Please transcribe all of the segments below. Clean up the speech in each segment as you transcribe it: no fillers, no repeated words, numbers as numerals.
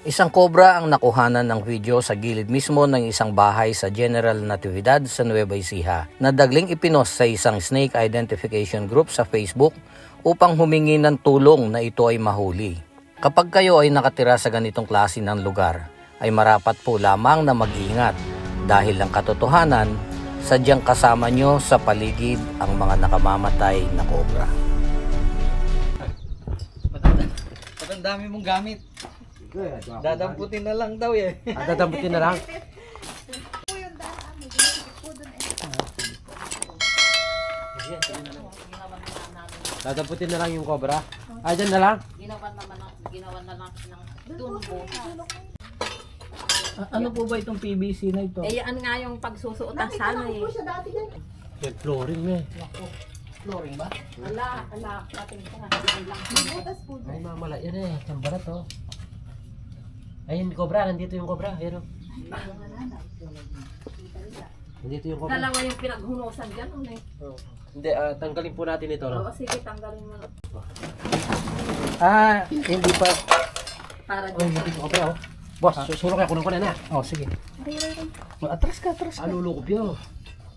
Isang kobra ang nakuhanan ng video sa gilid mismo ng isang bahay sa General Natividad sa Nueva Ecija na dagling ipinost sa isang snake identification group sa Facebook upang humingi ng tulong na ito ay mahuli. Kapag kayo ay nakatira sa ganitong klase ng lugar, ay marapat po lamang na mag-ingat dahil ang katotohanan, sadyang kasama nyo sa paligid ang mga nakamamatay na kobra. Ang dami mong gamit. Dadamputin na lang daw eh. Dadamputin na lang. Dadamputin na lang yung cobra. Ah, dyan na lang. Ginawan na lang ng tunbo. Ano po ba itong PVC na ito? Eh, yan nga yung pagsusuotan sana eh. Yung flooring eh. Flooring ba? Ala, pating ka. Ay, mamala. Yan eh. Ang barat oh. Ayun, cobra. Nandito yung cobra. Ayun oh. Nandito yung cobra. Dalawa yung pinaghunusan dyan. Oh. Hindi, tanggalin po natin ito. No? Oo, sige, tanggalin mo. Hindi pa. Para Ay, dyan. nandito yung cobra oh. Boss, susulok kaya kunin ko na na. Oh, sige. Atras ka. Lulukop yun.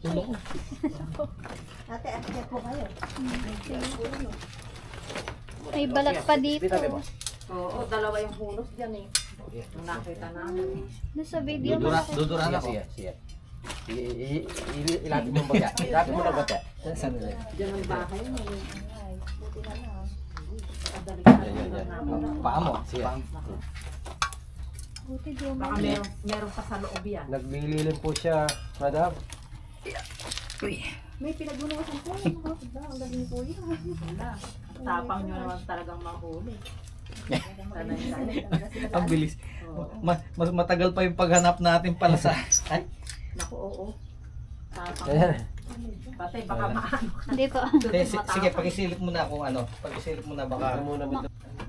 Lulukop. Ate, po kayo. May balat pa dito. Oo, dalawa yung hunos dyan eh. Nung nakita namin. Doon sa video malaki. Dudura ako. Siya. Ilapin mo yung bagya. Ilapin mo na bagya. Saan nila? Dyan ang bahay mo eh. Paa mo. Siya. Buti di mo. Baka meron pa sa loob yan. Naglililin po siya, madam. May pinagbunusan po. Ang galing po yun. Wala. Tapang nyo naman talagang mahuli. Sanay-sanay. Ang bilis. Mas matagal pa yung paghanap natin pala sa... Ay, Naku, oo. Tapang. Ayan. Pati baka maano ka. Dito. sige, pakisilip mo na kung ano. Pakisilip mo na baka...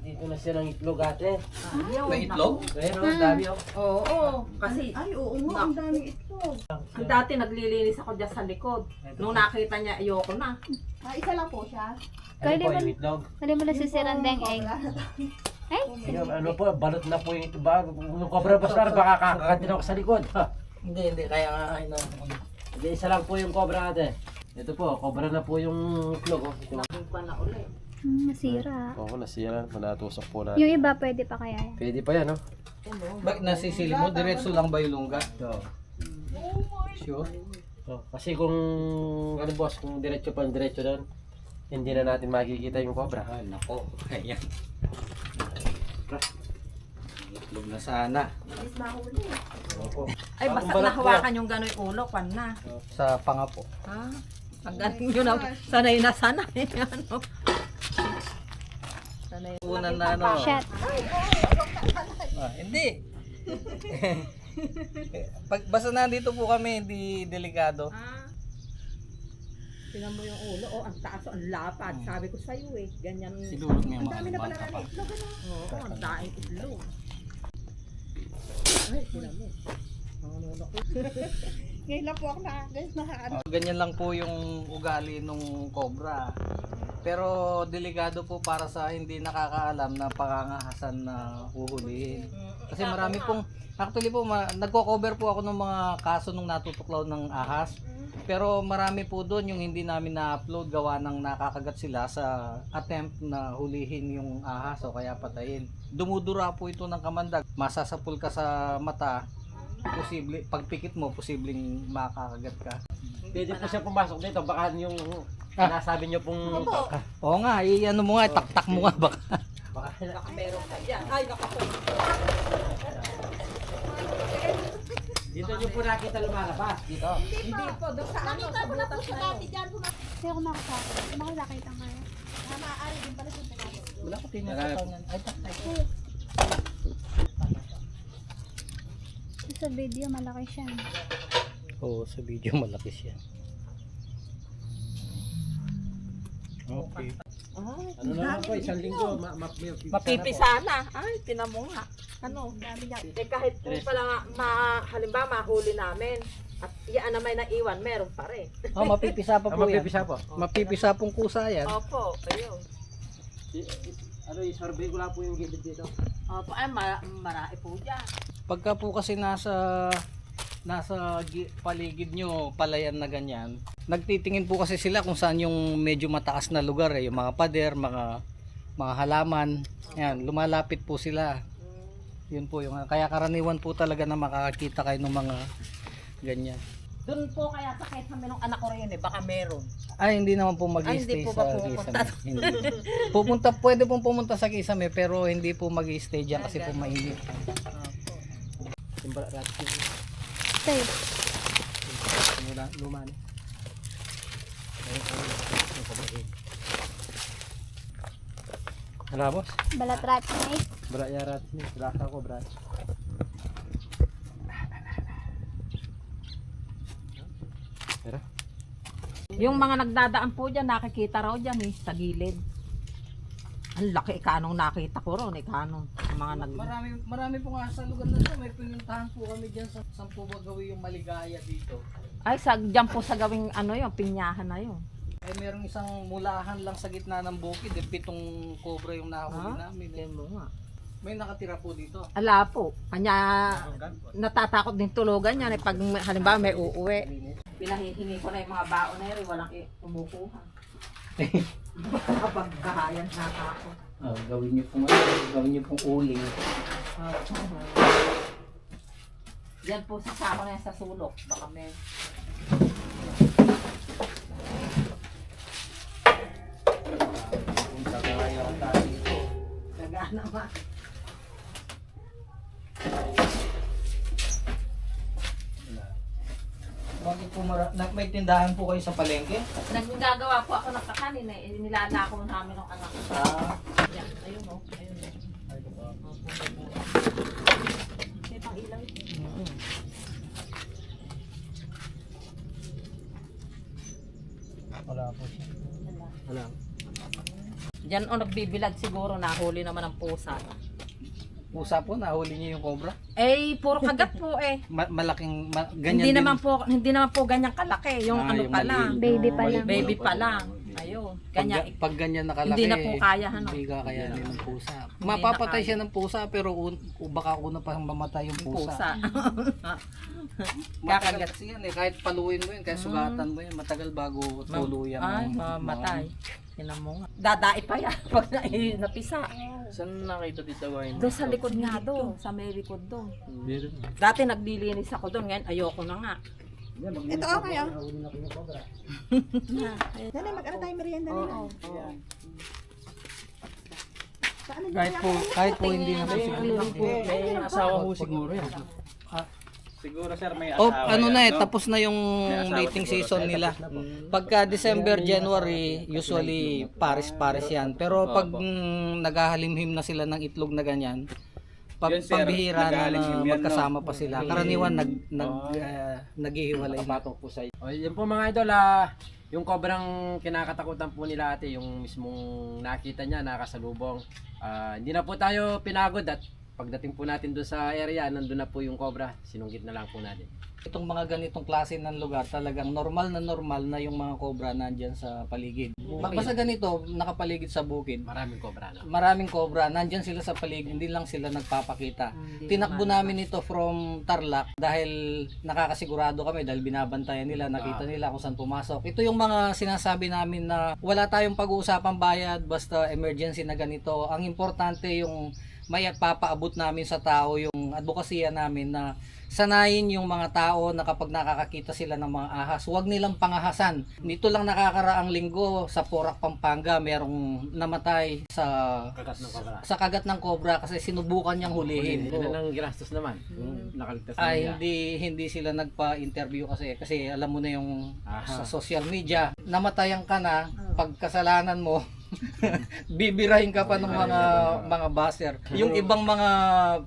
Dito na siya ng itlog ate. Ayaw. May itlog? Ayan o, dami o. Oo. Kasi Ay, oo nga. Ang daming itlog. ang dati naglilinis ako dyan sa likod. Nung nakita niya, ayoko na. Isa lang po siya. Ano Kali po mo, yung itlog? kali mo nasisiran deng egg. Ay, Ano po, balot na po yung ito ba? Yung cobra bastar, baka kakakantin ako sa likod. Hindi. Kaya nga ay na... Hindi, isa lang po yung cobra ate. Ito po, cobra na po yung itlog. Ito. Naging pa na ulit. nasira. Oo, nasira. Natusok po Yung iba pwede pa kaya yan? Pwede pa yan, no? Bakit nasisilip mo? Diretso lang ba yung lungga? Sure? Kasi kung, ano boss, kung diretso pa, diretso doon, hindi na natin makikita yung cobra. Ay, nako. Ayan. Itlog na sana. Ay, basta nahawakan yung gano'y ulo, kwan na. Sa panga po. Ha? Ang galing nyo na, sanay na sanay. Ano? Sanay. Una na ano. Shot. Hindi. Basta nandito po kami, hindi delikado. Tinan mo yung ulo, oh, ang taas, ang lapad. Sabi ko sa'yo eh, ganyan. Sidulot mo yung Ang dami na pala bangka pa. ng itlog. Oo, ang daing itlog. Ay, tinan mo. Ang ulo ko. Ngayon lang po ako na Ganyan lang po yung ugali nung cobra. Pero delikado po para sa hindi nakakaalam na pakangahasan na uhulihin. Kasi marami pong, actually po, nagko-cover po ako ng mga kaso nung natutuklaw ng ahas. Pero marami po doon yung hindi namin na-upload gawa ng nakakagat sila sa attempt na hulihin yung ahas o kaya patayin. Dumudura po ito ng kamandag. Masasapul ka sa mata, posible, pagpikit mo, posibleng makakagat ka. Pwede po siya pumasok dito, baka yung nasabi nyo pong... Oo nga, ano mo nga, taktak mo nga baka. Baka Meron ka dyan. Ay, nakapo. dito nyo po nakita lumalabas, dito. Hindi po, doon sa ano, sa butas na yun. Kasi ako nakasakit. Makilakita nga yan. Maaari din pala siya tayo. Wala ko tinatataw niyan. Ay, taktak. Sa video malaki siya. Oo, sa video malaki siya. Okay. Ano naman po, isang linggo, Mapipisa na. Ay, tinan mo nga. Ano? Eh, kahit po pala halimbawa mahuli namin. At yan na may naiwan, meron pa rin. Oh, mapipisa pa po yan. Mapipisa po. Mapipisa pong kusa yan. Opo, ayun. Ano, i-survey ko lang po yung gilid dito. Opo, ay marami po dyan. Pagka po kasi nasa paligid nyo, palayan na ganyan, nagtitingin po kasi sila kung saan yung medyo mataas na lugar, yung mga pader, mga halaman. Yan, lumalapit po sila. Yun po yung, kaya karaniwan po talaga na makakakita kayo ng mga ganyan. Doon po kaya sa kami nung anak ko rin baka meron. Ay, hindi naman po Ay, mag-stay hindi po sa ba pupunta? Kisame. Hindi. Pwede pong pumunta sa Kisame pero hindi po mag-stay dyan kasi po mainit. Timbala natin. Stay. Luma na. Ano boss? Balat rat snake. Berat ya rat ni, berasa ko berat. Pero Yung mga nagdadaan po dyan, nakikita raw dyan sa gilid. Ang laki kanong nakita ko ron, kanong mga Marami po nga sa lugar na ito. May pinuntahan po kami dyan sa Sampo Bagawi yung Maligaya dito. Ay, dyan po sa gawing yung pinyahan na yun. Ay merong isang mulahan lang sa gitna ng bukid. 7 cobra yung nahuli namin. Yan mo nga. May nakatira po dito. Ala po, kanya natatakot din tulugan yan pag halimbawa may uuwi. Pinahihingi ko na yung mga baon na yun, walang kumukuha. Kapag kahayan na ako. Gawin niyo pong uling. Yan po sasama na yan sa sulok. Baka may... Kung sa kaya tayo dito. Nagaan naman. Bakit po may tindahan po kayo sa palengke? Naggagawa po ako ng kakanin eh. Nilalako namin ng anak ko. Yan, ayun o. Ayun o. May pang ilaw. Wala po siya. wala. Diyan o nagbibilag siguro, nahuli naman ang pusa. Pusa po, nahuli niyo yung cobra? Eh, puro kagat po eh. Ganyan Hindi din. naman po ganyan kalaki. Yung ano yung pa lang. Baby pa lang. Baby pa lang. Ayun. Ganyan. Pag ganyan nakalaki, Hindi na po kaya, ano? Hindi kakayanin ng pusa. Hindi Mapapatay na siya ng pusa pero baka una pa mamatay yung pusa. Pusa. Matagal Kakagat. kasi yan eh. Kahit paluin mo yun, kahit sugatan mo yun, matagal bago tuluyan. Ay, mamatay. Tinan mo nga. Dadai pa yan pag napisa. Saan nakita dito ba yun? Doon sa likod nga doon. Sa may likod doon. Meron. Dati naglilinis ako doon. Ngayon ayoko na nga. Ito okay ah. Dali, mag-ano tayo merienda nila. Kahit po hindi na po May asawa ko siguro yan. Siguro sir may Oh, asawa ano yan, na eh, no? tapos na yung mating season nila. Pagka December, January, usually pares-pares yan. Pero pag naghahalimhim na sila ng itlog na ganyan, Yun, sir, pambihira na, naghahalimhim yan, magkasama no? pa sila. Karaniwan naghihiwalay na. Patok po sa iyo. O, yun po mga idol, yung kobrang kinakatakutan po nila ate, yung mismong nakita niya, nakasalubong. Hindi na po tayo pinagod at pagdating po natin doon sa area, nandun na po yung cobra, sinunggit na lang po natin. Itong mga ganitong klase ng lugar, talagang normal na yung mga cobra nandyan sa paligid. Basta ganito, nakapaligid sa bukid. Maraming cobra na. Maraming cobra, nandyan sila sa paligid, hindi lang sila nagpapakita. Tinakbo namin ito from Tarlac dahil nakakasigurado kami dahil binabantayan nila, nakita nila kung saan pumasok. Ito yung mga sinasabi namin na wala tayong pag-uusapang bayad basta emergency na ganito. Ang importante yung may papaabot namin sa tao, yung advokasya namin na sanayin yung mga tao na kapag nakakakita sila ng mga ahas, huwag nilang pangahasan. Nito lang nakakaraang linggo sa Porac, Pampanga, merong namatay sa Kagat ng cobra. sa kagat ng cobra kasi sinubukan niyang hulihin. Yun lang ginastos naman. Yung nakaligtas na Ay niya. hindi sila nagpa-interview kasi alam mo na yung sa Aha. social media, namatayan ka na, pagkasalanan mo bibirahin ka pa ng mga buzzer. Yung ibang mga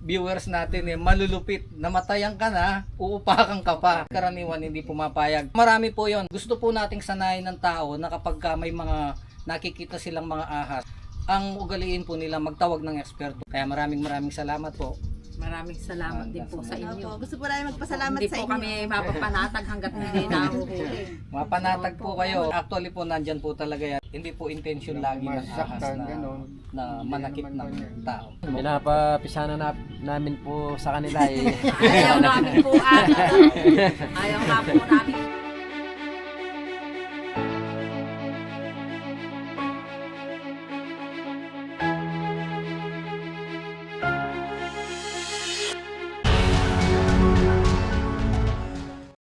viewers natin malulupit, namatayan ka na, uupakan ka pa. Karaniwan hindi pumapayag. Marami po 'yon. Gusto po nating sanayin ng tao na kapag may mga nakikita silang mga ahas, ang ugaliin po nila magtawag ng eksperto. Kaya maraming salamat po. Maraming salamat din po sa inyo. Opo, gusto po namin magpasalamat Hindi sa po inyo. kami mapapanatag hanggat hindi nahuhuli. Mapanatag po kayo. Actually po nandyan po talaga yan. Hindi po intention lagi ng ahas na manakit ng tao. Pinapapisana namin po sa kanila eh. Ayaw namin po. Ayaw nga po namin.